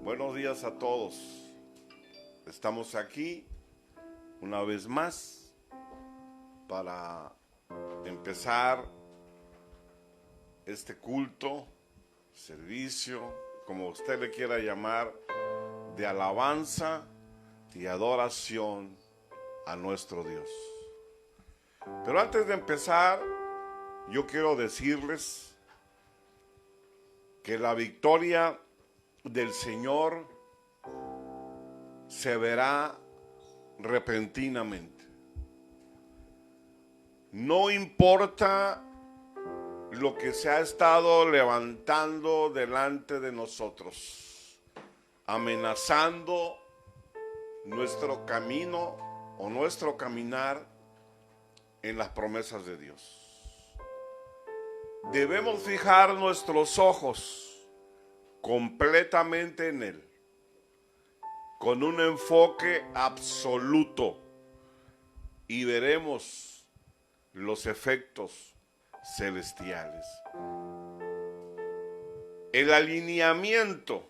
Buenos días a todos. Estamos aquí una vez más para empezar este culto, servicio, como usted le quiera llamar, de alabanza y adoración a nuestro Dios. Pero antes de empezar, yo quiero decirles que la victoria del Señor se verá repentinamente. No importa lo que se ha estado levantando delante de nosotros, amenazando nuestro camino o nuestro caminar en las promesas de Dios. Debemos fijar nuestros ojos completamente en Él, con un enfoque absoluto, y veremos los efectos celestiales. El alineamiento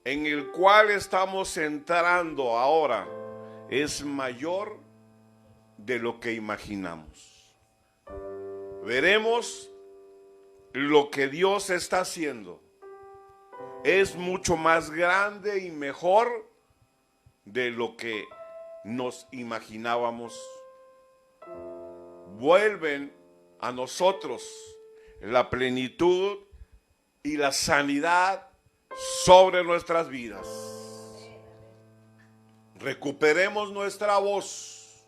en el cual estamos entrando ahora es mayor de lo que imaginamos. Veremos lo que Dios está haciendo. Es mucho más grande y mejor de lo que nos imaginábamos. Vuelven a nosotros la plenitud y la sanidad sobre nuestras vidas. Recuperemos nuestra voz,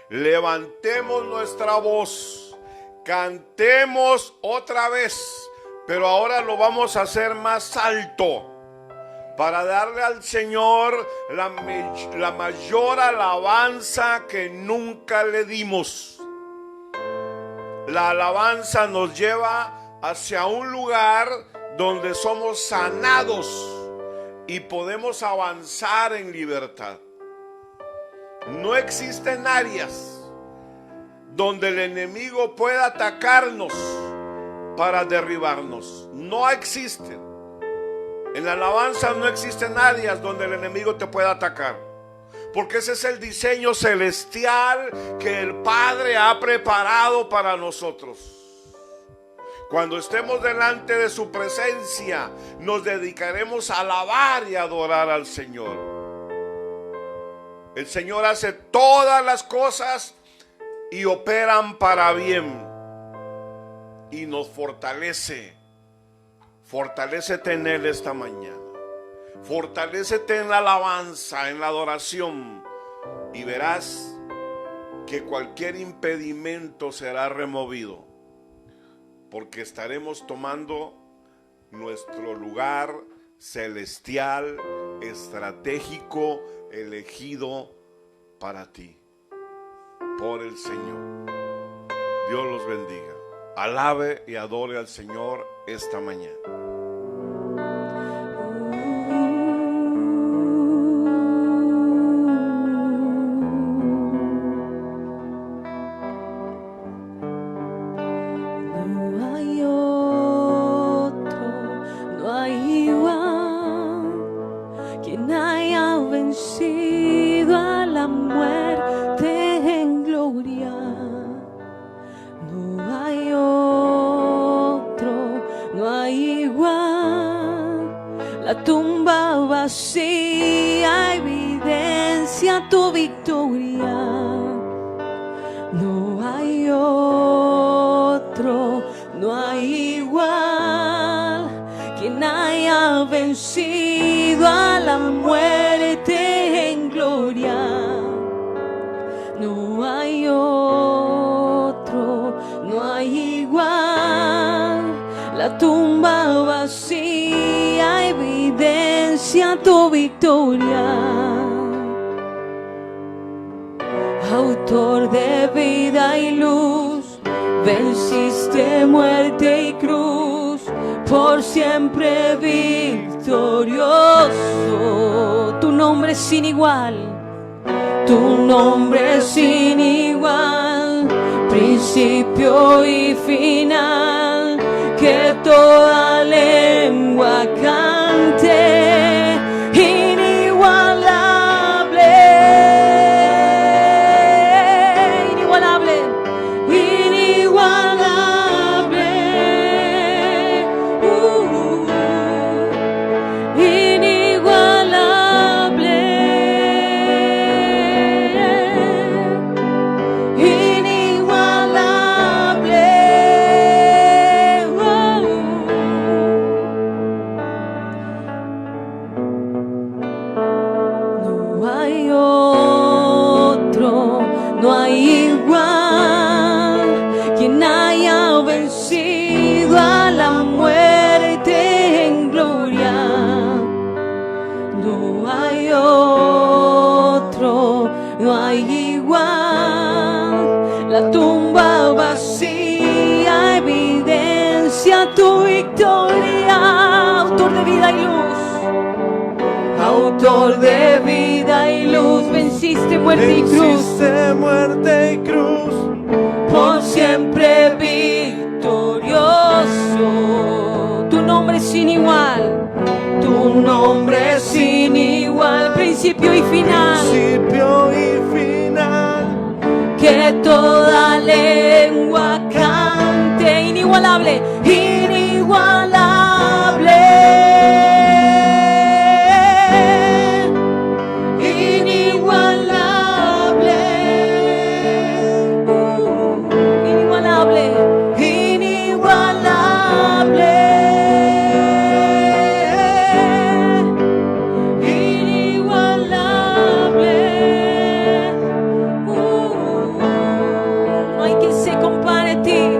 levantemos nuestra voz, cantemos otra vez. Pero ahora lo vamos a hacer más alto para darle al Señor la mayor alabanza que nunca le dimos. La alabanza nos lleva hacia un lugar donde somos sanados y podemos avanzar en libertad. No existen áreas donde el enemigo pueda atacarnos para derribarnos. No existen. En la alabanza no existen áreas donde el enemigo te pueda atacar, porque ese es el diseño celestial que el Padre ha preparado para nosotros. Cuando estemos delante de su presencia, nos dedicaremos a alabar y adorar al Señor. El Señor hace todas las cosas y operan para bien. Y nos fortalece. Fortalécete en Él esta mañana. Fortalécete en la alabanza, en la adoración. Y verás que cualquier impedimento será removido. Porque estaremos tomando nuestro lugar celestial, estratégico, elegido para ti. Por el Señor. Dios los bendiga. Alabe y adore al Señor esta mañana. No hay otro, no hay igual, quien haya vencido a la muerte en gloria. No hay otro, no hay igual. La tumba vacía evidencia tu victoria. No hay otro, no hay igual. Quien haya vencido a la muerte en gloria. No hay otro, no hay igual. La tumba vacía evidencia tu victoria. Autor de vida y luz, venciste muerte y cruz, por siempre victorioso. Tu nombre es sin igual, tu nombre es sin igual, principio y final, que toda lengua cante Autor de vida y luz, venciste muerte y cruz. Venciste muerte y cruz. Por siempre victorioso. Tu nombre es sin igual. Tu nombre es sin igual. Principio y final. Principio y final. Que toda lengua cante. Inigualable, inigualable. Inigualable. Inigualable. Inigualable. Inigualable. No hay quien se compare a ti.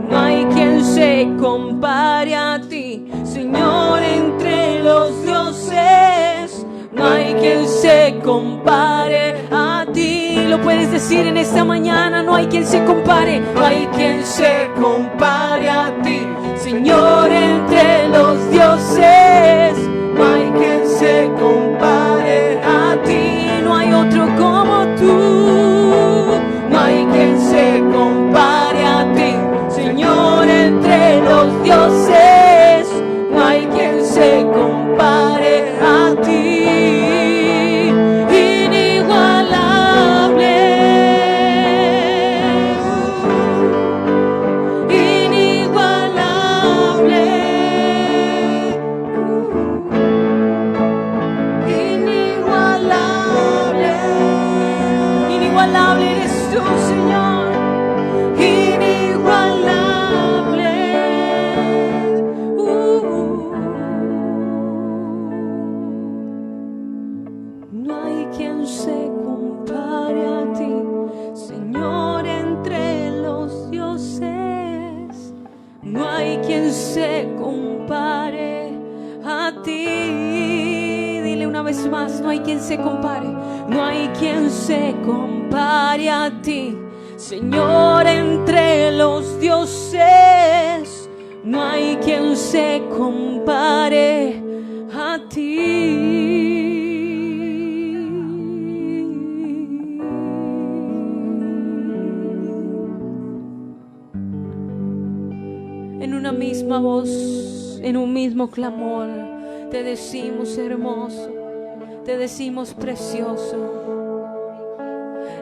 No hay quien se compare a ti, Señor, entre los dioses. No hay quien se compare a ti. Lo puedes decir en esta mañana. No hay quien se compare. No hay quien se compare a ti, Señor, entre los dioses. No hay quien se compare a ti. No hay otro como tú. No hay quien se compare a ti, Señor, entre los dioses. No hay quien se compare a ti. Inigualable. Inigualable. Inigualable. Inigualable eres tú, Señor. Inigualable. No hay quien se compare a ti, Señor, entre los dioses. No hay quien se compare a ti. Dile una vez más, no hay quien se compare. No hay quien se compare a ti, Señor, entre los dioses. No hay quien se compare a ti. En una misma voz, en un mismo clamor, te decimos hermoso, te decimos precioso.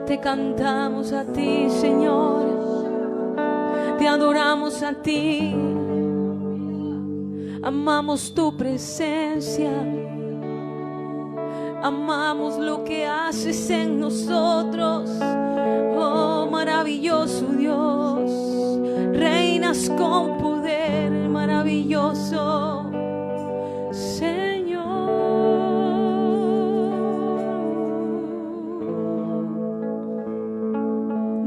Te cantamos a ti, Señor. Te adoramos a ti. Amamos tu presencia. Amamos lo que haces en nosotros. Oh, maravilloso Dios. Reinas con poder, maravilloso Señor.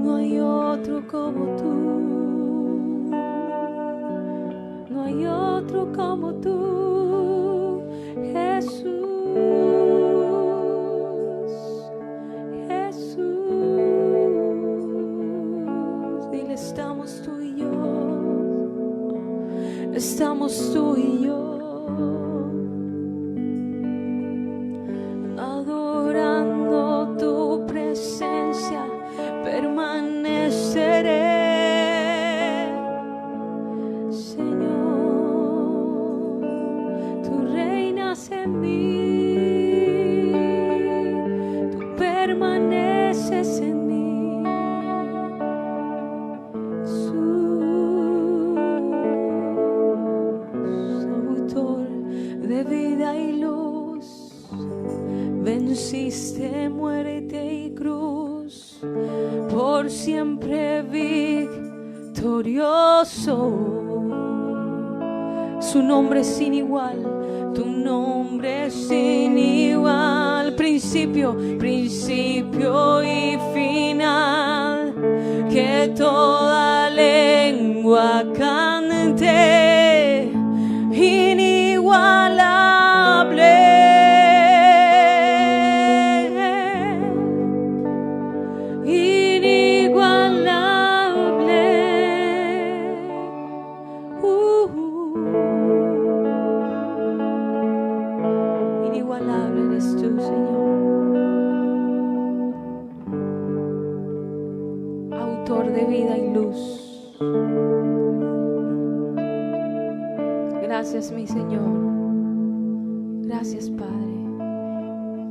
No hay otro como tú. No hay otro como tú, Jesús. Jesús. Dile, estamos tú y yo. Estamos tú y yo. Adorando tu presencia, permaneceré. En mí, tú permaneces en mí, Jesús, autor de vida y luz, venciste muerte y cruz, por siempre victorioso. Su nombre es sin igual. Tu nombre es sin igual, principio y final, que toda lengua cante, inigualable, inigualable. inigualable eres tú, Señor. Autor de vida y luz. Gracias, mi Señor. Gracias, Padre.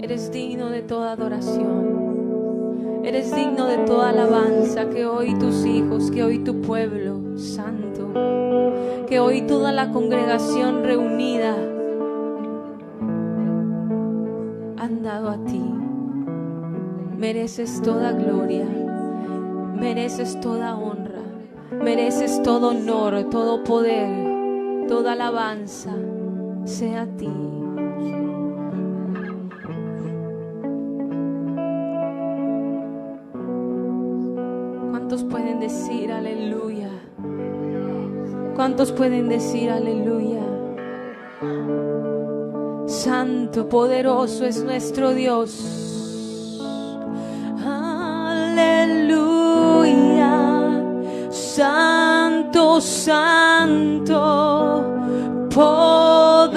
Eres digno de toda adoración. Eres digno de toda alabanza. Que hoy tus hijos, que hoy tu pueblo santo, que hoy toda la congregación reunida han dado a ti. Mereces toda gloria, mereces toda honra, mereces todo honor, todo poder, toda alabanza sea a ti. ¿Cuántos pueden decir aleluya? ¿Cuántos pueden decir aleluya? Santo, poderoso es nuestro Dios. Aleluya. Santo, santo, poderoso,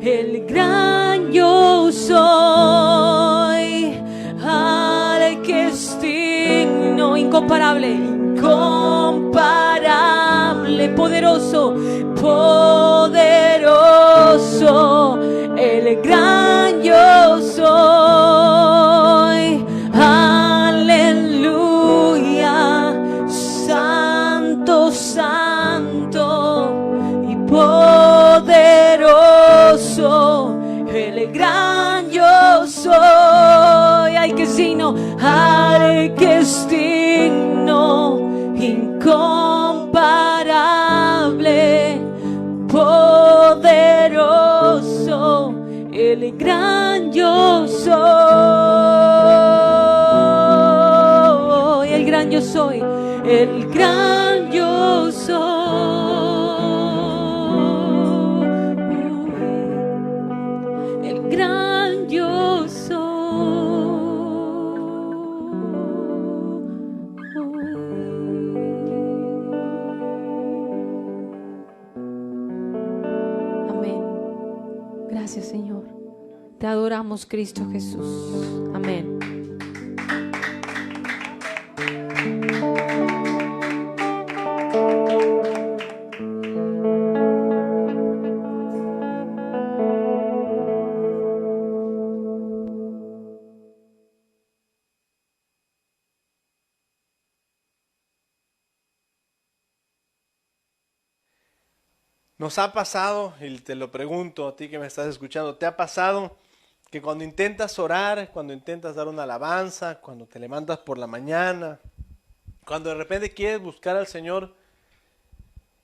el gran yo soy. Al que es digno, incomparable, incomparable, poderoso, poderoso, el gran yo soy. Aleluya, santo, santo y poderoso, el gran yo soy. Ay, que es digno, ay, que es digno, incomparable, poderoso, el gran yo soy, el gran yo soy, el gran yo soy, el gran yo soy. Amén. Gracias, Señor. Te adoramos, Cristo Jesús. Amén. Nos ha pasado, y te lo pregunto a ti que me estás escuchando, ¿te ha pasado que cuando intentas orar, cuando intentas dar una alabanza, cuando te levantas por la mañana, cuando de repente quieres buscar al Señor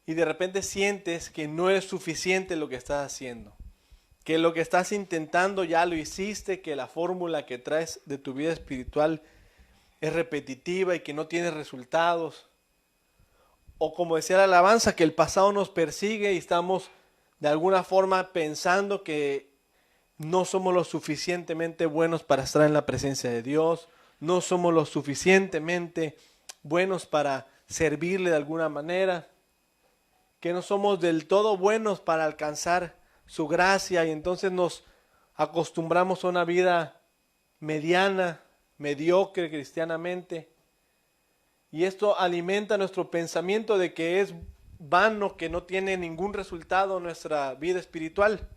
y de repente sientes que no es suficiente lo que estás haciendo, que lo que estás intentando ya lo hiciste, que la fórmula que traes de tu vida espiritual es repetitiva y que no tienes resultados? O como decía la alabanza, que el pasado nos persigue y estamos de alguna forma pensando que no somos lo suficientemente buenos para estar en la presencia de Dios, no somos lo suficientemente buenos para servirle de alguna manera, que no somos del todo buenos para alcanzar su gracia y entonces nos acostumbramos a una vida mediana, mediocre cristianamente. Y esto alimenta nuestro pensamiento de que es vano, que no tiene ningún resultado en nuestra vida espiritual.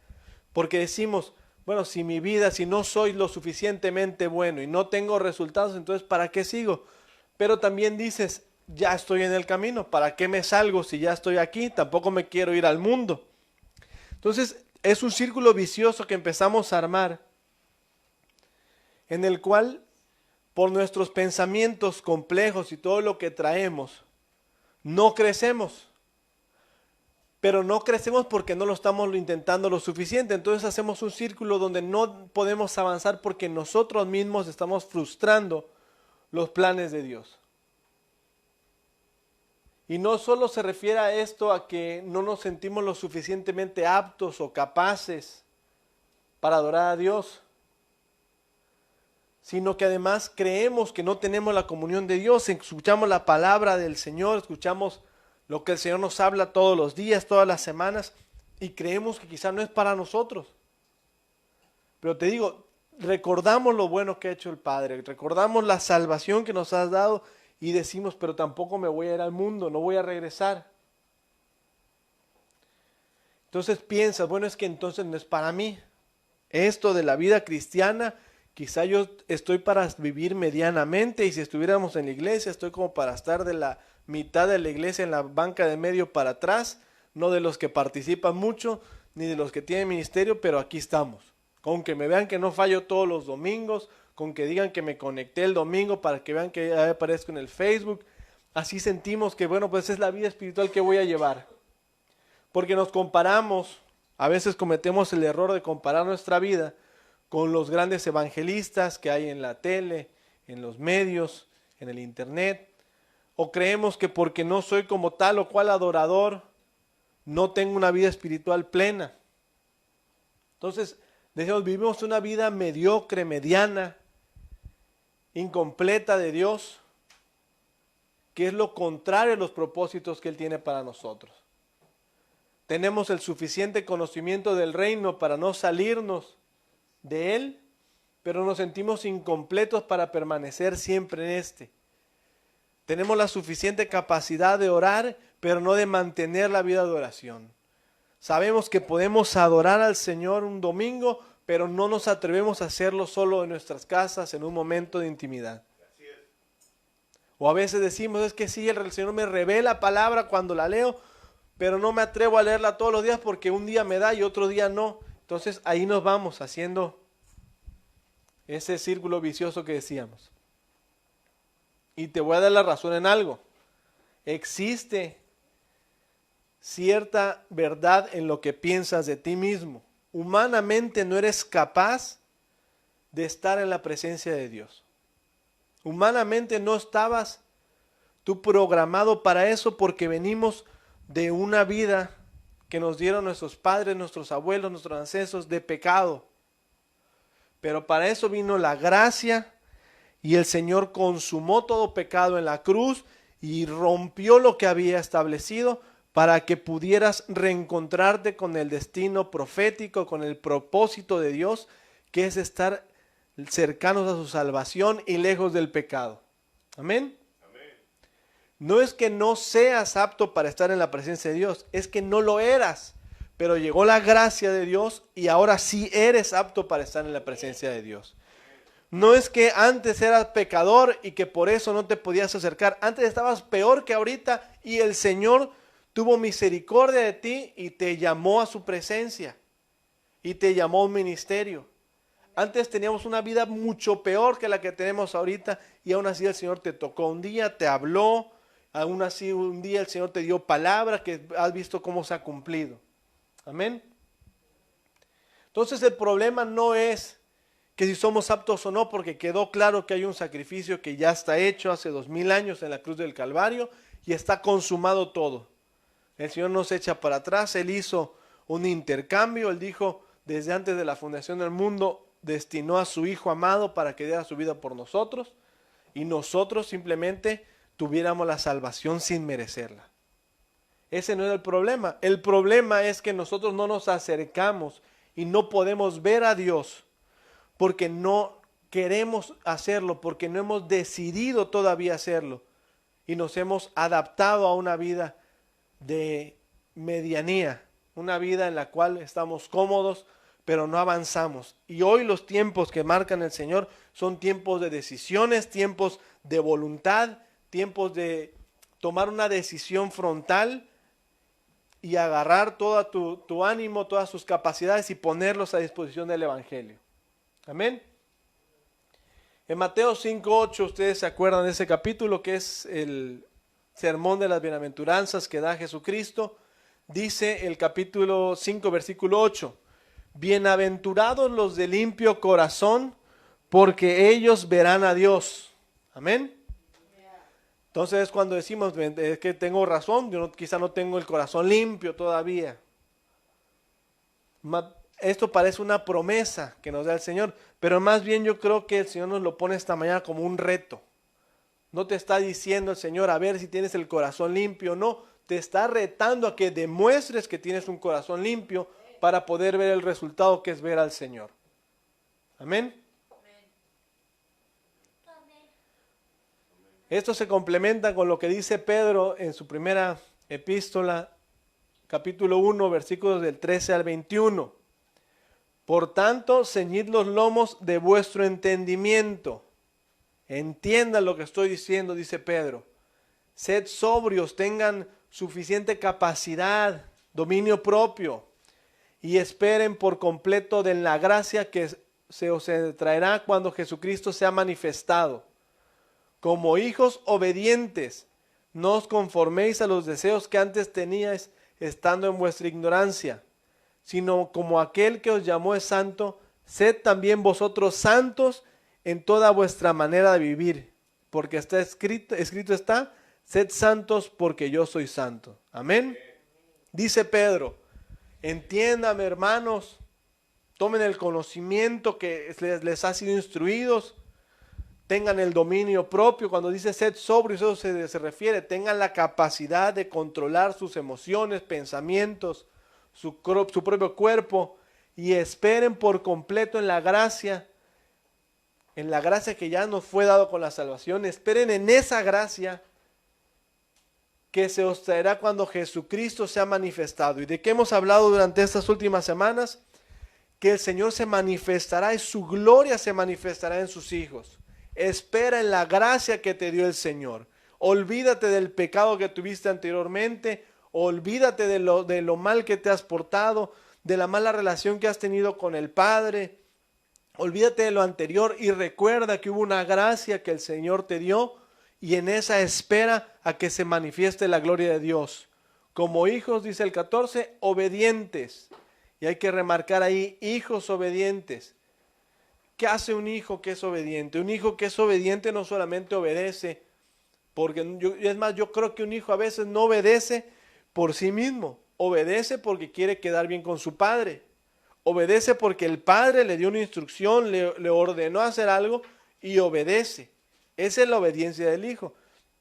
Porque decimos, bueno, si mi vida, si no soy lo suficientemente bueno y no tengo resultados, entonces ¿para qué sigo? Pero también dices, ya estoy en el camino, ¿para qué me salgo si ya estoy aquí? Tampoco me quiero ir al mundo. Entonces es un círculo vicioso que empezamos a armar, en el cual por nuestros pensamientos complejos y todo lo que traemos, no crecemos. Pero no crecemos porque no lo estamos intentando lo suficiente. Entonces hacemos un círculo donde no podemos avanzar porque nosotros mismos estamos frustrando los planes de Dios. Y no solo se refiere a esto, a que no nos sentimos lo suficientemente aptos o capaces para adorar a Dios, sino que además creemos que no tenemos la comunión de Dios. Escuchamos la palabra del Señor, escuchamos lo que el Señor nos habla todos los días, todas las semanas, y creemos que quizá no es para nosotros. Pero te digo, recordamos lo bueno que ha hecho el Padre, recordamos la salvación que nos has dado y decimos, pero tampoco me voy a ir al mundo, no voy a regresar. Entonces piensas, bueno, es que entonces no es para mí. Esto de la vida cristiana, quizá yo estoy para vivir medianamente y si estuviéramos en la iglesia, estoy como para estar de la mitad de la iglesia en la banca de medio para atrás, no de los que participan mucho, ni de los que tienen ministerio, pero aquí estamos. Con que me vean que no fallo todos los domingos, con que digan que me conecté el domingo para que vean que ya aparezco en el Facebook, así sentimos que bueno, pues es la vida espiritual que voy a llevar. Porque nos comparamos, a veces cometemos el error de comparar nuestra vida con los grandes evangelistas que hay en la tele, en los medios, en el internet, o creemos que porque no soy como tal o cual adorador, no tengo una vida espiritual plena. Entonces, decimos, vivimos una vida mediocre, mediana, incompleta de Dios, que es lo contrario a los propósitos que Él tiene para nosotros. Tenemos el suficiente conocimiento del reino para no salirnos de Él, pero nos sentimos incompletos para permanecer siempre en este. Tenemos la suficiente capacidad de orar, pero no de mantener la vida de oración. Sabemos que podemos adorar al Señor un domingo, pero no nos atrevemos a hacerlo solo en nuestras casas en un momento de intimidad. O a veces decimos, es que sí, el Señor me revela palabra cuando la leo, pero no me atrevo a leerla todos los días porque un día me da y otro día no. Entonces ahí nos vamos haciendo ese círculo vicioso que decíamos. Y te voy a dar la razón en algo. Existe cierta verdad en lo que piensas de ti mismo. Humanamente no eres capaz de estar en la presencia de Dios. Humanamente no estabas tú programado para eso porque venimos de una vida que nos dieron nuestros padres, nuestros abuelos, nuestros ancestros de pecado. Pero para eso vino la gracia y el Señor consumó todo pecado en la cruz y rompió lo que había establecido para que pudieras reencontrarte con el destino profético, con el propósito de Dios, que es estar cercanos a su salvación y lejos del pecado. Amén. No es que no seas apto para estar en la presencia de Dios, es que no lo eras, pero llegó la gracia de Dios y ahora sí eres apto para estar en la presencia de Dios. No es que antes eras pecador y que por eso no te podías acercar, antes estabas peor que ahorita y el Señor tuvo misericordia de ti y te llamó a su presencia y te llamó a un ministerio. Antes teníamos una vida mucho peor que la que tenemos ahorita y aún así el Señor te tocó un día, te habló. Aún así un día el Señor te dio palabra que has visto cómo se ha cumplido. Amén. Entonces el problema no es que si somos aptos o no, porque quedó claro que hay un sacrificio que ya está hecho hace 2000 años en la cruz del Calvario y está consumado todo. El Señor no se echa para atrás, Él hizo un intercambio, Él dijo desde antes de la fundación del mundo, destinó a su Hijo amado para que diera su vida por nosotros y nosotros simplemente tuviéramos la salvación sin merecerla. Ese no es el problema. El problema es que nosotros no nos acercamos y no podemos ver a Dios porque no queremos hacerlo, porque no hemos decidido todavía hacerlo y nos hemos adaptado a una vida de medianía, una vida en la cual estamos cómodos, pero no avanzamos. Y hoy los tiempos que marcan el Señor son tiempos de decisiones, tiempos de voluntad, tiempos de tomar una decisión frontal y agarrar todo tu ánimo, todas sus capacidades y ponerlos a disposición del Evangelio. Amén. En Mateo 5:8, ustedes se acuerdan de ese capítulo que es el sermón de las bienaventuranzas que da Jesucristo. Dice el capítulo 5, versículo 8, bienaventurados los de limpio corazón, porque ellos verán a Dios. Amén. Entonces cuando decimos, es que tengo razón, yo quizá no tengo el corazón limpio todavía. Esto parece una promesa que nos da el Señor, pero más bien yo creo que el Señor nos lo pone esta mañana como un reto. No te está diciendo el Señor, a ver si tienes el corazón limpio o no, te está retando a que demuestres que tienes un corazón limpio para poder ver el resultado que es ver al Señor. Amén. Esto se complementa con lo que dice Pedro en su primera epístola, capítulo 1, versículos del 13 al 21. Por tanto, ceñid los lomos de vuestro entendimiento. Entiendan lo que estoy diciendo, dice Pedro. Sed sobrios, tengan suficiente capacidad, dominio propio, y esperen por completo de la gracia que se os traerá cuando Jesucristo sea manifestado. Como hijos obedientes, no os conforméis a los deseos que antes teníais estando en vuestra ignorancia, sino como aquel que os llamó es santo, sed también vosotros santos en toda vuestra manera de vivir, porque está escrito está, sed santos porque yo soy santo. Amén. Dice Pedro, entiéndame hermanos, tomen el conocimiento que les ha sido instruidos, tengan el dominio propio. Cuando dice sed sobrios, eso se refiere, tengan la capacidad de controlar sus emociones, pensamientos, su propio cuerpo, y esperen por completo en la gracia que ya nos fue dado con la salvación. Esperen en esa gracia que se os traerá cuando Jesucristo sea manifestado. ¿Y de qué hemos hablado durante estas últimas semanas? Que el Señor se manifestará y su gloria se manifestará en sus hijos. Espera en la gracia que te dio el Señor. Olvídate del pecado que tuviste anteriormente. Olvídate de lo mal que te has portado, de la mala relación que has tenido con el Padre. Olvídate de lo anterior y recuerda que hubo una gracia que el Señor te dio, y en esa espera a que se manifieste la gloria de Dios. Como hijos, dice el 14, obedientes. Y hay que remarcar ahí, hijos obedientes. ¿Qué hace un hijo que es obediente? Un hijo que es obediente no solamente obedece, yo creo que un hijo a veces no obedece por sí mismo. Obedece porque quiere quedar bien con su padre. Obedece porque el padre le dio una instrucción, le ordenó hacer algo y obedece. Esa es la obediencia del hijo.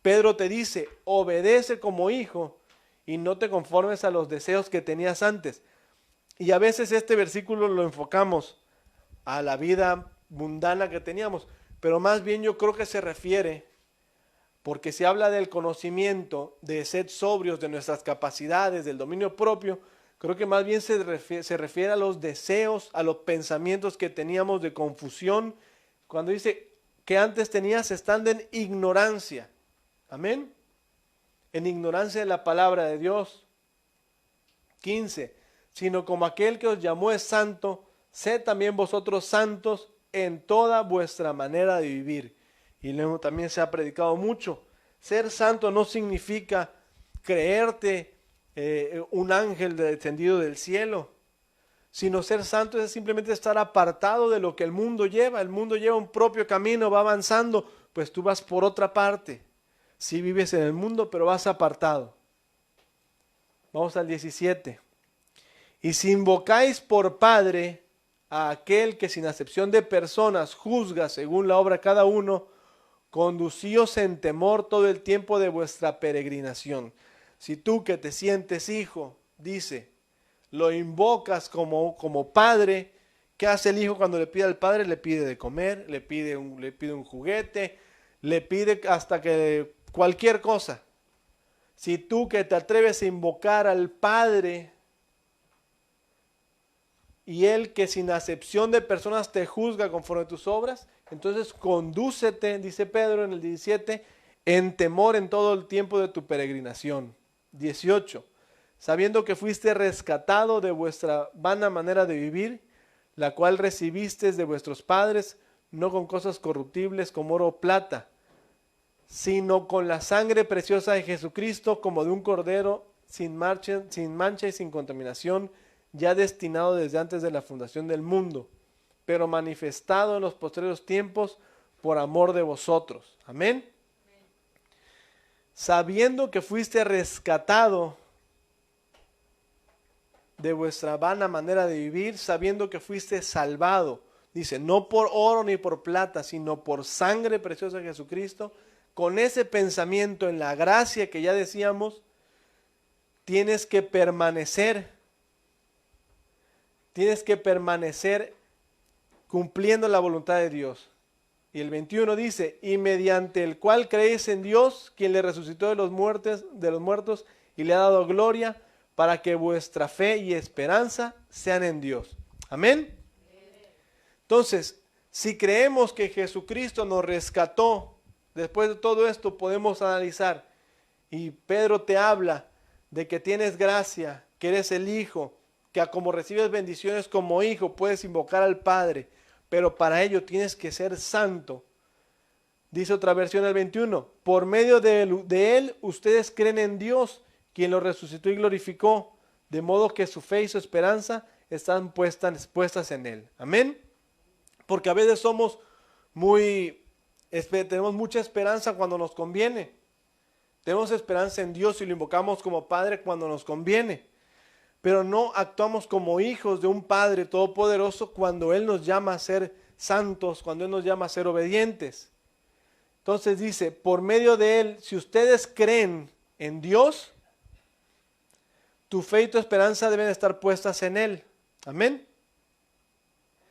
Pedro te dice, obedece como hijo y no te conformes a los deseos que tenías antes. Y a veces este versículo lo enfocamos a la vida mundana que teníamos, pero más bien yo creo que se refiere, porque se habla del conocimiento, de ser sobrios, de nuestras capacidades, del dominio propio. Creo que más bien se refiere a los deseos, a los pensamientos que teníamos de confusión. Cuando dice que antes tenías estando en ignorancia. Amén. En ignorancia de la palabra de Dios. 15. Sino como aquel que os llamó es santo, sed también vosotros santos en toda vuestra manera de vivir. Y luego también se ha predicado mucho. Ser santo no significa creerte un ángel descendido del cielo, sino ser santo es simplemente estar apartado de lo que el mundo lleva. El mundo lleva un propio camino, va avanzando, pues tú vas por otra parte. Sí vives en el mundo, pero vas apartado. Vamos al 17. Y si invocáis por Padre a aquel que sin acepción de personas juzga según la obra cada uno, conducíos en temor todo el tiempo de vuestra peregrinación. Si tú que te sientes hijo, dice, lo invocas como padre, ¿qué hace el hijo cuando le pide al padre? Le pide de comer, le pide un juguete, le pide hasta que cualquier cosa. Si tú que te atreves a invocar al Padre y Él que sin acepción de personas te juzga conforme a tus obras, entonces condúcete, dice Pedro en el 17, en temor en todo el tiempo de tu peregrinación. 18. Sabiendo que fuiste rescatado de vuestra vana manera de vivir, la cual recibisteis de vuestros padres, no con cosas corruptibles como oro o plata, sino con la sangre preciosa de Jesucristo, como de un cordero sin mancha y sin contaminación, ya destinado desde antes de la fundación del mundo, pero manifestado en los postreros tiempos por amor de vosotros. Amén. Sabiendo que fuiste rescatado de vuestra vana manera de vivir, sabiendo que fuiste salvado, dice, no por oro ni por plata, sino por sangre preciosa de Jesucristo, con ese pensamiento en la gracia que ya decíamos, tienes que permanecer. Tienes que permanecer cumpliendo la voluntad de Dios. Y el 21 dice, y mediante el cual creéis en Dios, quien le resucitó de los muertos y le ha dado gloria, para que vuestra fe y esperanza sean en Dios. Amén. Entonces, si creemos que Jesucristo nos rescató, después de todo esto podemos analizar. Y Pedro te habla de que tienes gracia, que eres el Hijo, que como recibes bendiciones como hijo puedes invocar al Padre, pero para ello tienes que ser santo. Dice otra versión el 21, por medio de él ustedes creen en Dios, quien lo resucitó y glorificó, de modo que su fe y su esperanza están puestas en él. Amén. Porque a veces tenemos mucha esperanza cuando nos conviene. Tenemos esperanza en Dios y lo invocamos como Padre cuando nos conviene. Pero no actuamos como hijos de un Padre todopoderoso cuando Él nos llama a ser santos, cuando Él nos llama a ser obedientes. Entonces dice, por medio de Él, si ustedes creen en Dios, tu fe y tu esperanza deben estar puestas en Él. Amén.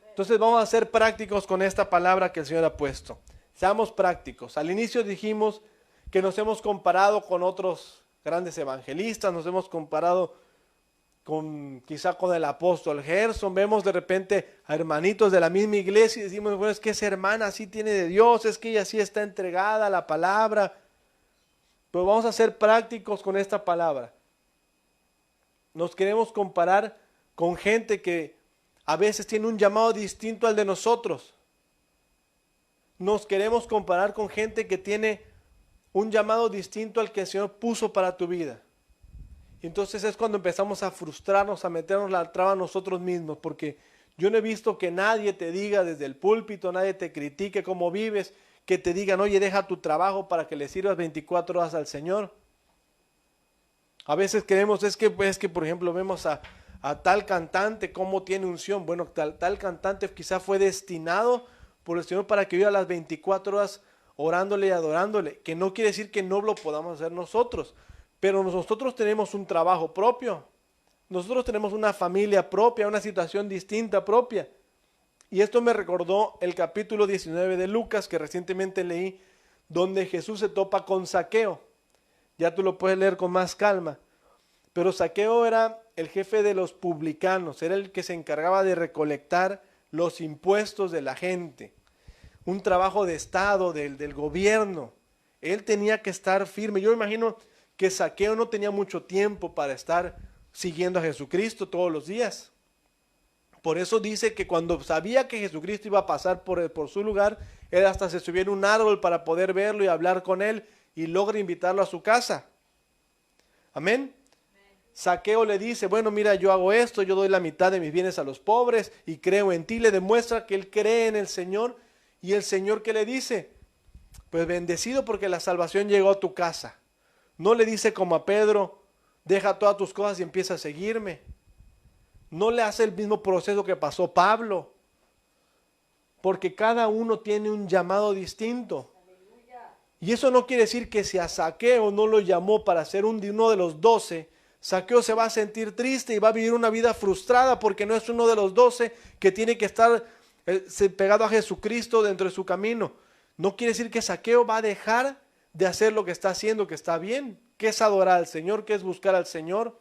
Entonces vamos a ser prácticos con esta palabra que el Señor ha puesto. Seamos prácticos. Al inicio dijimos que nos hemos comparado con otros grandes evangelistas, nos hemos comparado quizá con el apóstol Gerson, vemos de repente a hermanitos de la misma iglesia y decimos, bueno, es que esa hermana sí tiene de Dios, es que ella sí está entregada a la palabra. Pero vamos a ser prácticos con esta palabra. Nos queremos comparar con gente que a veces tiene un llamado distinto al de nosotros. Nos queremos comparar con gente que tiene un llamado distinto al que el Señor puso para tu vida. Entonces es cuando empezamos a frustrarnos, a meternos la traba a nosotros mismos, porque yo no he visto que nadie te diga desde el púlpito, nadie te critique cómo vives, que te digan, oye, deja tu trabajo para que le sirvas 24 horas al Señor. A veces creemos, es que por ejemplo vemos a tal cantante, cómo tiene unción. Bueno, tal cantante quizá fue destinado por el Señor para que viva las 24 horas orándole y adorándole, que no quiere decir que no lo podamos hacer nosotros. Pero nosotros tenemos un trabajo propio, nosotros tenemos una familia propia, una situación distinta propia. Y esto me recordó el capítulo 19 de Lucas que recientemente leí, donde Jesús se topa con Zaqueo. Ya tú lo puedes leer con más calma. Pero Zaqueo era el jefe de los publicanos, era el que se encargaba de recolectar los impuestos de la gente. Un trabajo de Estado, del gobierno. Él tenía que estar firme. Yo imagino que Zaqueo no tenía mucho tiempo para estar siguiendo a Jesucristo todos los días. Por eso dice que cuando sabía que Jesucristo iba a pasar por su lugar, él hasta se subía en un árbol para poder verlo y hablar con él y logra invitarlo a su casa. Amén. Zaqueo le dice, bueno, mira, yo hago esto, yo doy la mitad de mis bienes a los pobres y creo en ti. Le demuestra que él cree en el Señor. Y el Señor, ¿qué le dice? Pues bendecido porque la salvación llegó a tu casa. No le dice como a Pedro, deja todas tus cosas y empieza a seguirme. No le hace el mismo proceso que pasó Pablo. Porque cada uno tiene un llamado distinto. Y eso no quiere decir que si a Zaqueo no lo llamó para ser uno de los 12, Zaqueo se va a sentir triste y va a vivir una vida frustrada porque no es uno de los 12 que tiene que estar pegado a Jesucristo dentro de su camino. No quiere decir que Zaqueo va a dejar de hacer lo que está haciendo, que está bien, que es adorar al Señor, que es buscar al Señor.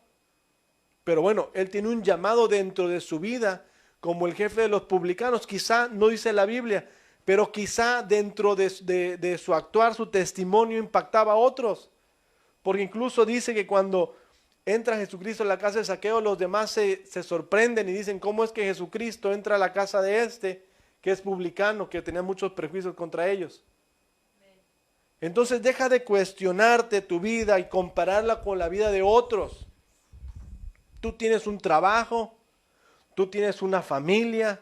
Pero bueno, él tiene un llamado dentro de su vida como el jefe de los publicanos. Quizá, no dice la Biblia, pero quizá dentro de su actuar, su testimonio impactaba a otros. Porque incluso dice que cuando entra Jesucristo en la casa de Zaqueo, los demás se sorprenden y dicen, ¿cómo es que Jesucristo entra a la casa de este, que es publicano, que tenía muchos prejuicios contra ellos? Entonces deja de cuestionarte tu vida y compararla con la vida de otros. Tú tienes un trabajo, tú tienes una familia,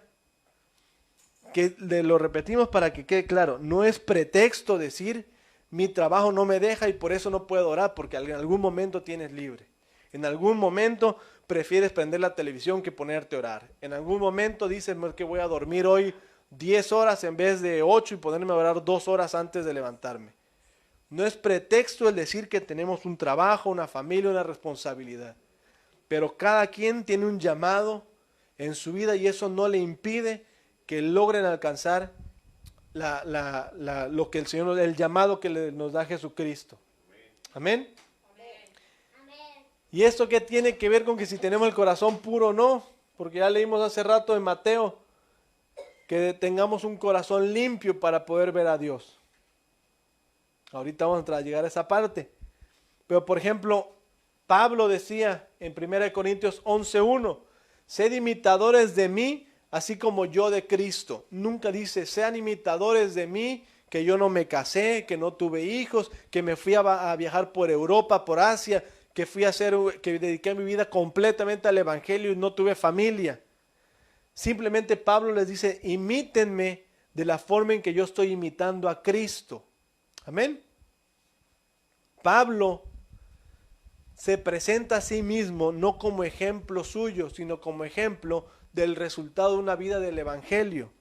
que lo repetimos para que quede claro, no es pretexto decir mi trabajo no me deja y por eso no puedo orar, porque en algún momento tienes libre. En algún momento prefieres prender la televisión que ponerte a orar. En algún momento dices que voy a dormir hoy 10 horas en vez de 8 y ponerme a orar 2 horas antes de levantarme. No es pretexto el decir que tenemos un trabajo, una familia, una responsabilidad. Pero cada quien tiene un llamado en su vida y eso no le impide que logren alcanzar lo que el Señor, el llamado que nos da Jesucristo. Amén. ¿Y esto qué tiene que ver con que si tenemos el corazón puro o no? Porque ya leímos hace rato en Mateo que tengamos un corazón limpio para poder ver a Dios. Ahorita vamos a llegar a esa parte. Pero por ejemplo, Pablo decía en 1 Corintios 11:1, sed imitadores de mí, así como yo de Cristo. Nunca dice, sean imitadores de mí, que yo no me casé, que no tuve hijos, que me fui a viajar por Europa, por Asia, que que dediqué mi vida completamente al Evangelio y no tuve familia. Simplemente Pablo les dice, imítenme de la forma en que yo estoy imitando a Cristo. Amén. Pablo se presenta a sí mismo no como ejemplo suyo, sino como ejemplo del resultado de una vida del Evangelio.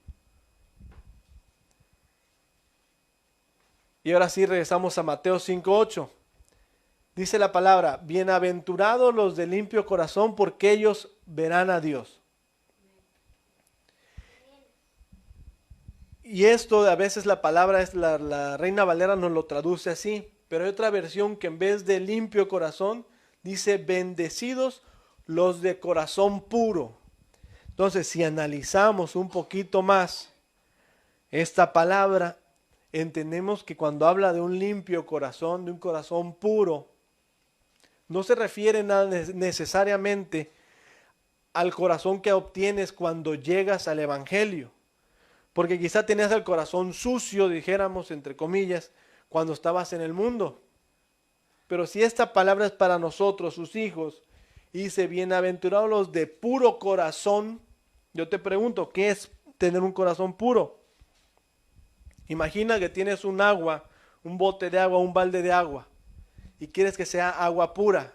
Y ahora sí regresamos a Mateo 5:8. Dice la palabra, bienaventurados los de limpio corazón, porque ellos verán a Dios. Y esto a veces la palabra, la Reina Valera nos lo traduce así, pero hay otra versión que en vez de limpio corazón, dice bendecidos los de corazón puro. Entonces, si analizamos un poquito más esta palabra, entendemos que cuando habla de un limpio corazón, de un corazón puro, no se refiere necesariamente al corazón que obtienes cuando llegas al Evangelio. Porque quizá tenías el corazón sucio, dijéramos, entre comillas, cuando estabas en el mundo. Pero si esta palabra es para nosotros, sus hijos, y dice, bienaventurados los de puro corazón, yo te pregunto, ¿qué es tener un corazón puro? Imagina que tienes un agua, un bote de agua, un balde de agua, y quieres que sea agua pura.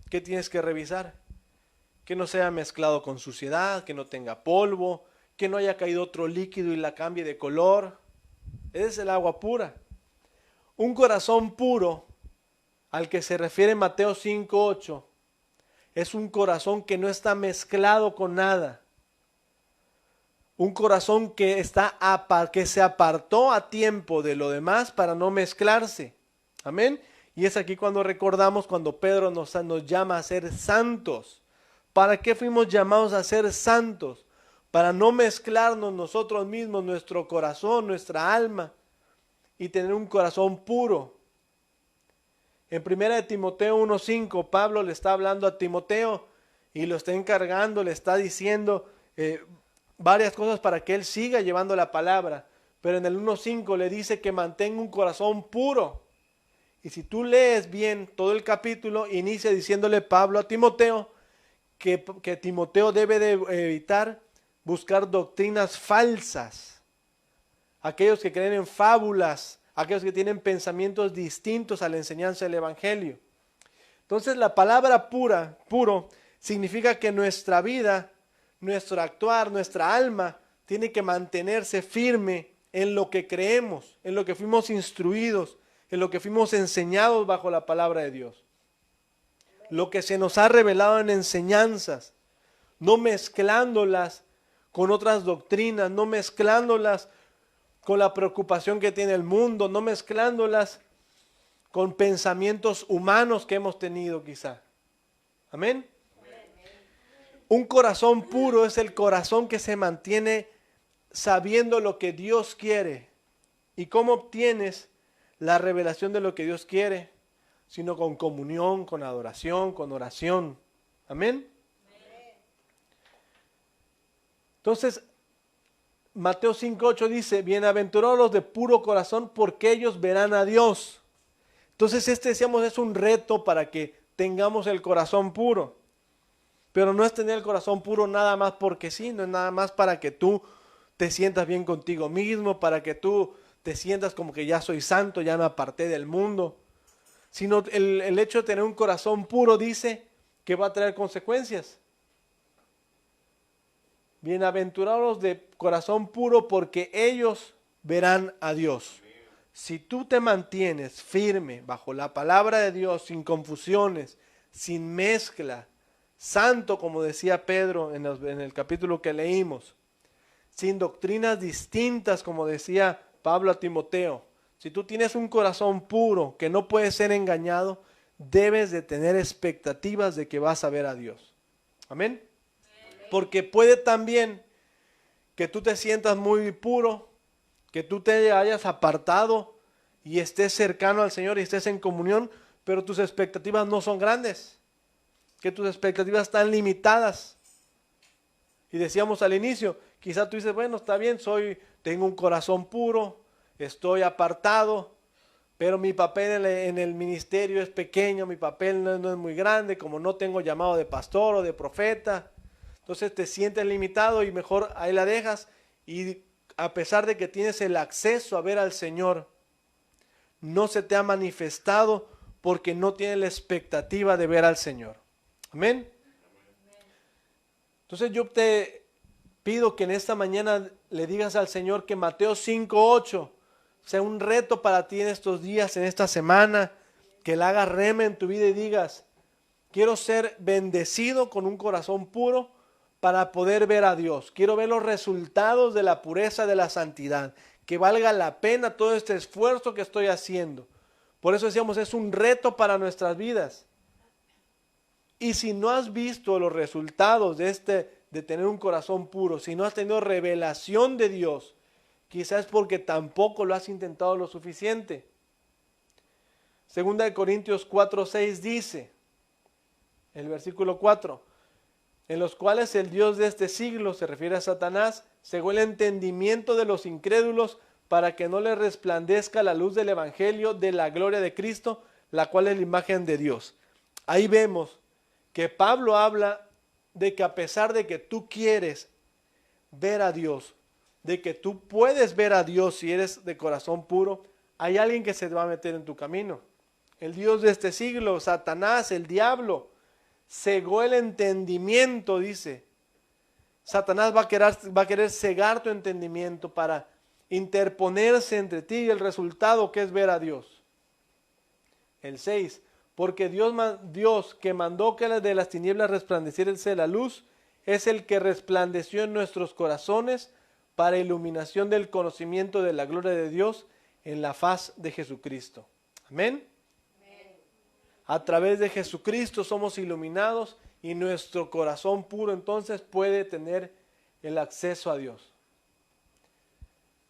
¿Qué tienes que revisar? Que no sea mezclado con suciedad, que no tenga polvo, que no haya caído otro líquido y la cambie de color. Ese es el agua pura. Un corazón puro, al que se refiere Mateo 5:8, es un corazón que no está mezclado con nada. Un corazón que se apartó a tiempo de lo demás para no mezclarse. Amén. Y es aquí cuando recordamos cuando Pedro nos llama a ser santos. ¿Para qué fuimos llamados a ser santos? Para no mezclarnos nosotros mismos, nuestro corazón, nuestra alma, y tener un corazón puro. En 1 Timoteo 1:5, Pablo le está hablando a Timoteo y lo está encargando, le está diciendo varias cosas para que él siga llevando la palabra. Pero en el 1:5 le dice que mantenga un corazón puro. Y si tú lees bien todo el capítulo, inicia diciéndole Pablo a Timoteo que Timoteo debe de evitar buscar doctrinas falsas. Aquellos que creen en fábulas, aquellos que tienen pensamientos distintos a la enseñanza del Evangelio. Entonces la palabra puro, significa que nuestra vida, nuestro actuar, nuestra alma, tiene que mantenerse firme en lo que creemos, en lo que fuimos instruidos, en lo que fuimos enseñados bajo la palabra de Dios. Lo que se nos ha revelado en enseñanzas, no mezclándolas con otras doctrinas, no mezclándolas con la preocupación que tiene el mundo, no mezclándolas con pensamientos humanos que hemos tenido quizá. Amén. Un corazón puro es el corazón que se mantiene sabiendo lo que Dios quiere. ¿Y cómo obtienes la revelación de lo que Dios quiere? Sino con comunión, con adoración, con oración. Amén. Entonces, Mateo 5:8 dice, bienaventurados los de puro corazón, porque ellos verán a Dios. Entonces decíamos, es un reto para que tengamos el corazón puro. Pero no es tener el corazón puro nada más porque sí, no es nada más para que tú te sientas bien contigo mismo, para que tú te sientas como que ya soy santo, ya me aparté del mundo. Sino el hecho de tener un corazón puro dice que va a traer consecuencias. Bienaventurados de corazón puro porque ellos verán a Dios. Si tú te mantienes firme bajo la palabra de Dios, sin confusiones, sin mezcla, santo, como decía Pedro en el capítulo que leímos, sin doctrinas distintas, como decía Pablo a Timoteo, si tú tienes un corazón puro que no puede ser engañado, debes de tener expectativas de que vas a ver a Dios. Amén. Porque puede también que tú te sientas muy puro, que tú te hayas apartado y estés cercano al Señor y estés en comunión, pero tus expectativas no son grandes, que tus expectativas están limitadas. Y decíamos al inicio, quizá tú dices, bueno, está bien, tengo un corazón puro, estoy apartado, pero mi papel en el ministerio es pequeño, mi papel no es muy grande, como no tengo llamado de pastor o de profeta. Entonces te sientes limitado y mejor ahí la dejas, y a pesar de que tienes el acceso a ver al Señor, no se te ha manifestado porque no tienes la expectativa de ver al Señor. Amén. Entonces yo te pido que en esta mañana le digas al Señor que Mateo 5:8 sea un reto para ti en estos días, en esta semana, que la hagas rema en tu vida y digas, quiero ser bendecido con un corazón puro para poder ver a Dios. Quiero ver los resultados de la pureza, de la santidad, que valga la pena todo este esfuerzo que estoy haciendo. Por eso decíamos, es un reto para nuestras vidas. Y si no has visto los resultados de tener un corazón puro, si no has tenido revelación de Dios, quizás es porque tampoco lo has intentado lo suficiente. Segunda de Corintios 4:6 dice, el versículo 4, en los cuales el Dios de este siglo, se refiere a Satanás, cegó el entendimiento de los incrédulos para que no les resplandezca la luz del evangelio de la gloria de Cristo, la cual es la imagen de Dios. Ahí vemos que Pablo habla de que a pesar de que tú quieres ver a Dios, de que tú puedes ver a Dios si eres de corazón puro, hay alguien que se va a meter en tu camino. El Dios de este siglo, Satanás, el diablo, cegó el entendimiento, dice. Satanás va a querer cegar tu entendimiento para interponerse entre ti y el resultado que es ver a Dios. El 6, porque Dios que mandó que de las tinieblas resplandeciese la luz, es el que resplandeció en nuestros corazones para iluminación del conocimiento de la gloria de Dios en la faz de Jesucristo. Amén. A través de Jesucristo somos iluminados y nuestro corazón puro entonces puede tener el acceso a Dios.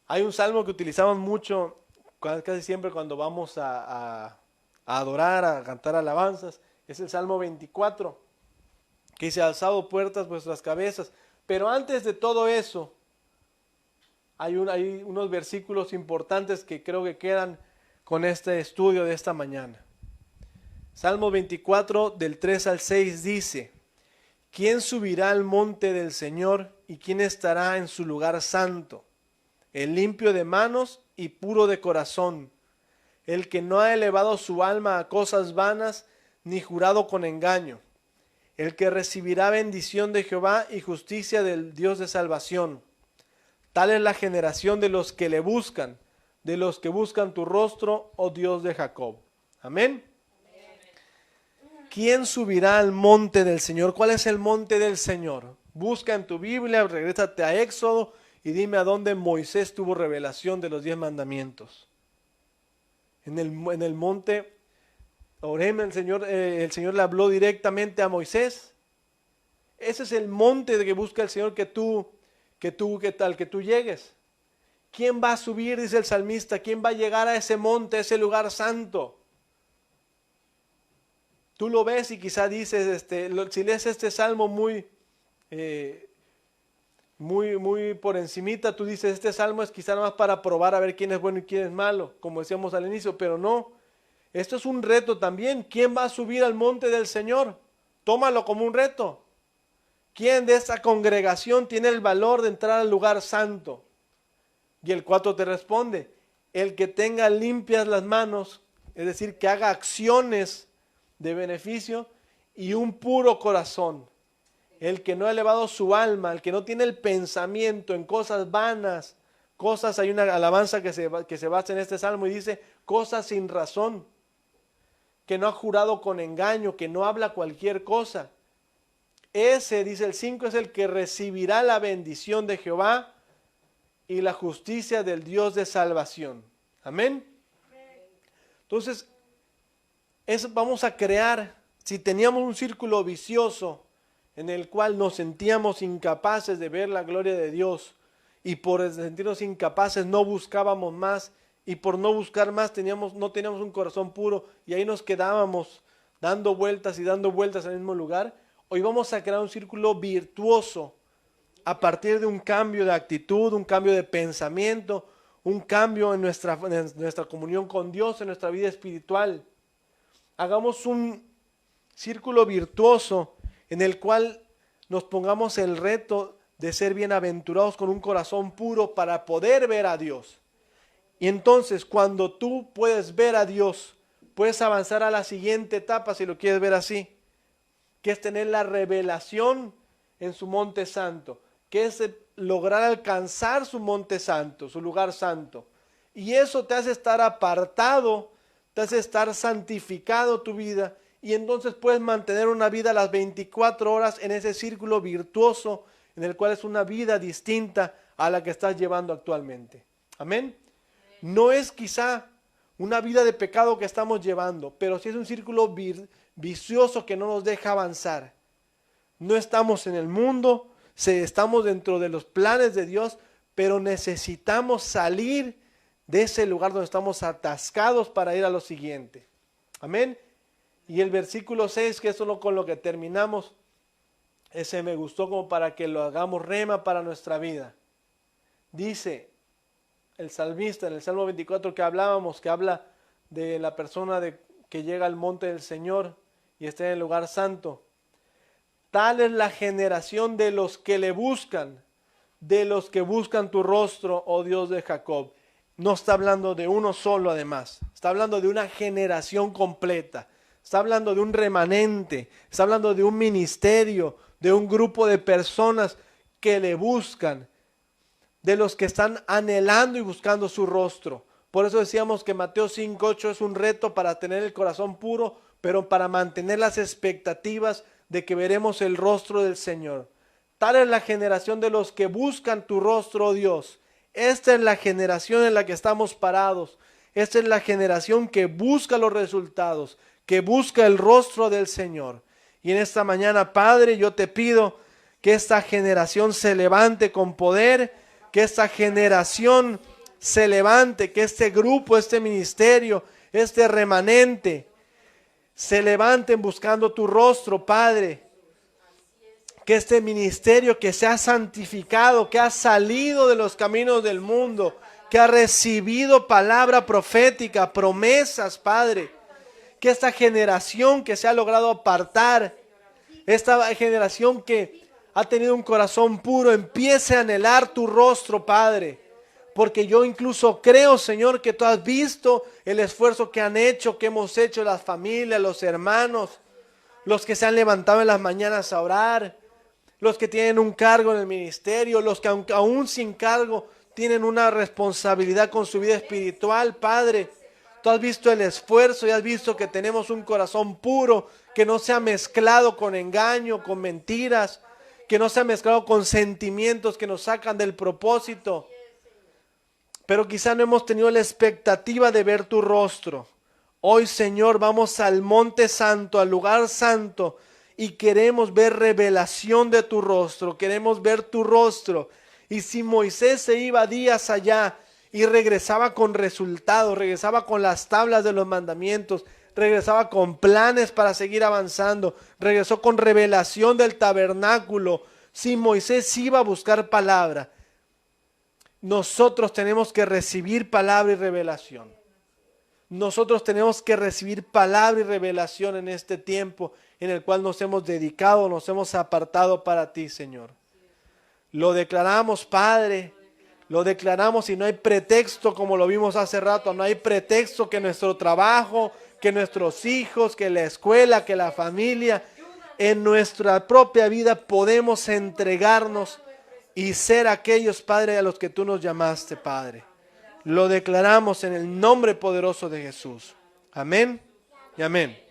Hay un salmo que utilizamos mucho casi siempre cuando vamos a adorar, a cantar alabanzas. Es el Salmo 24, que dice, alzado puertas vuestras cabezas. Pero antes de todo eso, hay unos versículos importantes que creo que quedan con este estudio de esta mañana. Salmo 24 del 3 al 6 dice, ¿quién subirá al monte del Señor y quién estará en su lugar santo? El limpio de manos y puro de corazón, el que no ha elevado su alma a cosas vanas ni jurado con engaño, el que recibirá bendición de Jehová y justicia del Dios de salvación. Tal es la generación de los que le buscan, de los que buscan tu rostro, oh Dios de Jacob. Amén. ¿Quién subirá al monte del Señor? ¿Cuál es el monte del Señor? Busca en tu Biblia, regrésate a Éxodo y dime a dónde Moisés tuvo revelación de los 10 mandamientos. En el monte Orem el Señor le habló directamente a Moisés. Ese es el monte de que busca el Señor que tú llegues. ¿Quién va a subir? Dice el salmista. ¿Quién va a llegar a ese monte, a ese lugar santo? Tú lo ves y quizá dices, si lees este salmo muy por encimita, tú dices, este salmo es quizá nada más para probar a ver quién es bueno y quién es malo, como decíamos al inicio, pero no. Esto es un reto también. ¿Quién va a subir al monte del Señor? Tómalo como un reto. ¿Quién de esta congregación tiene el valor de entrar al lugar santo? Y el 4 te responde, el que tenga limpias las manos, es decir, que haga acciones de beneficio y un puro corazón. El que no ha elevado su alma, el que no tiene el pensamiento en cosas vanas, cosas, hay una alabanza que se basa en este salmo y dice, cosas sin razón, que no ha jurado con engaño, que no habla cualquier cosa. Ese, dice el 5, es el que recibirá la bendición de Jehová y la justicia del Dios de salvación. Amén. Entonces, vamos a crear, si teníamos un círculo vicioso en el cual nos sentíamos incapaces de ver la gloria de Dios y por sentirnos incapaces no buscábamos más y por no buscar más no teníamos un corazón puro y ahí nos quedábamos dando vueltas y dando vueltas al mismo lugar, hoy vamos a crear un círculo virtuoso a partir de un cambio de actitud, un cambio de pensamiento, un cambio en nuestra comunión con Dios, en nuestra vida espiritual. Hagamos un círculo virtuoso en el cual nos pongamos el reto de ser bienaventurados con un corazón puro para poder ver a Dios. Y entonces cuando tú puedes ver a Dios, puedes avanzar a la siguiente etapa si lo quieres ver así, que es tener la revelación en su monte santo, que es lograr alcanzar su monte santo, su lugar santo. Y eso te hace estar apartado, te hace estar santificado tu vida y entonces puedes mantener una vida a las 24 horas en ese círculo virtuoso en el cual es una vida distinta a la que estás llevando actualmente. Amén. No es quizá una vida de pecado que estamos llevando, pero sí es un círculo vicioso que no nos deja avanzar. No estamos en el mundo, estamos dentro de los planes de Dios, pero necesitamos salir de ese lugar donde estamos atascados para ir a lo siguiente. Amén. Y el versículo 6, que es solo con lo que terminamos, ese me gustó como para que lo hagamos rema para nuestra vida. Dice el salmista en el Salmo 24 que hablábamos, que habla de la persona que llega al monte del Señor y está en el lugar santo. Tal es la generación de los que le buscan, de los que buscan tu rostro, oh Dios de Jacob. No está hablando de uno solo además, está hablando de una generación completa, está hablando de un remanente, está hablando de un ministerio, de un grupo de personas que le buscan, de los que están anhelando y buscando su rostro. Por eso decíamos que Mateo 5:8 es un reto para tener el corazón puro, pero para mantener las expectativas de que veremos el rostro del Señor. Tal es la generación de los que buscan tu rostro, oh Dios. Esta es la generación en la que estamos parados. Esta es la generación que busca los resultados, que busca el rostro del Señor. Y en esta mañana, Padre, yo te pido que esta generación se levante con poder, que esta generación se levante, que este grupo, este ministerio, este remanente, se levanten buscando tu rostro, Padre. Que este ministerio que se ha santificado, que ha salido de los caminos del mundo, que ha recibido palabra profética, promesas, Padre. Que esta generación que se ha logrado apartar, esta generación que ha tenido un corazón puro, empiece a anhelar tu rostro, Padre. Porque yo incluso creo, Señor, que tú has visto el esfuerzo que han hecho, que hemos hecho las familias, los hermanos, los que se han levantado en las mañanas a orar, los que tienen un cargo en el ministerio, los que aún sin cargo tienen una responsabilidad con su vida espiritual, Padre. Tú has visto el esfuerzo y has visto que tenemos un corazón puro, que no se ha mezclado con engaño, con mentiras, que no se ha mezclado con sentimientos que nos sacan del propósito. Pero quizá no hemos tenido la expectativa de ver tu rostro. Hoy, Señor, vamos al monte santo, al lugar santo, y queremos ver revelación de tu rostro, queremos ver tu rostro. Y si Moisés se iba días allá y regresaba con resultados, regresaba con las tablas de los mandamientos, regresaba con planes para seguir avanzando, regresó con revelación del tabernáculo, si Moisés iba a buscar palabra, nosotros tenemos que recibir palabra y revelación. Nosotros tenemos que recibir palabra y revelación en este tiempo en el cual nos hemos dedicado, nos hemos apartado para ti, Señor. Lo declaramos, Padre, lo declaramos y no hay pretexto, como lo vimos hace rato, no hay pretexto que nuestro trabajo, que nuestros hijos, que la escuela, que la familia, en nuestra propia vida podemos entregarnos y ser aquellos, Padre, a los que tú nos llamaste, Padre. Lo declaramos en el nombre poderoso de Jesús. Amén y amén.